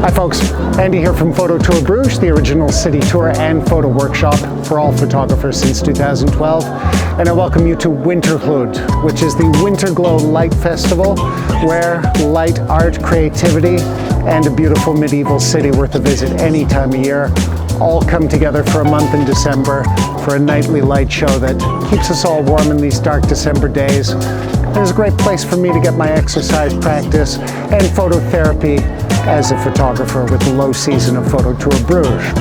Hi folks, Andy here from Watertoren Bruges, the original city tour and photo workshop for all photographers since 2012. And I welcome you to Wintergloed, which is the Wintergloed Light Festival, where light, art, creativity, and a beautiful medieval city worth a visit any time of year all come together for a month in December for a nightly light show that keeps us all warm in these dark December days. And it's a great place for me to get my exercise practice and phototherapy as a photographer with the low season of Watertoren Bruges.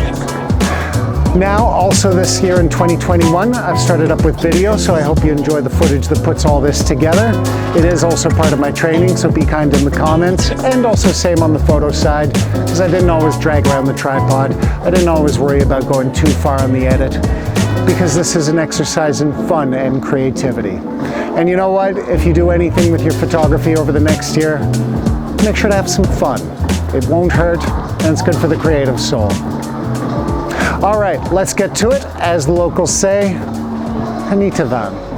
Now, also this year in 2021, I've started up with video, so I hope you enjoy the footage that puts all this together. It is also part of my training, so be kind in the comments, and also same on the photo side, because I didn't always drag around the tripod. I didn't always worry about going too far on the edit, because this is an exercise in fun and creativity. And you know what? If you do anything with your photography over the next year, make sure to have some fun. It won't hurt, and it's good for the creative soul. All right, let's get to it. As the locals say, Anita van.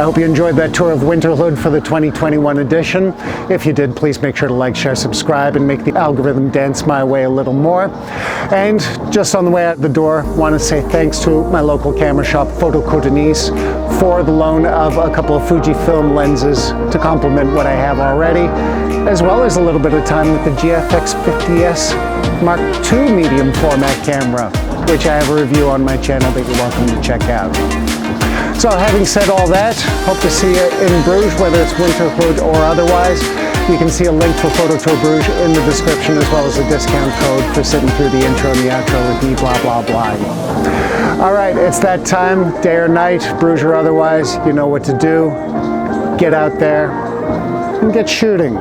I hope you enjoyed that tour of Wintergloed for the 2021 edition. If you did, please make sure to like, share, subscribe, and make the algorithm dance my way a little more. And just on the way out the door, I want to say thanks to my local camera shop, Photo Cotonese, for the loan of a couple of Fujifilm lenses to complement what I have already, as well as a little bit of time with the GFX 50S Mark II medium format camera, which I have a review on my channel that you're welcome to check out. So having said all that, hope to see you in Bruges, whether it's Wintergloed or otherwise. You can see a link for Photo Tour Bruges in the description, as well as a discount code for sitting through the intro and the outro with me, blah, blah, blah. All right, it's that time, day or night, Bruges or otherwise, you know what to do. Get out there and get shooting.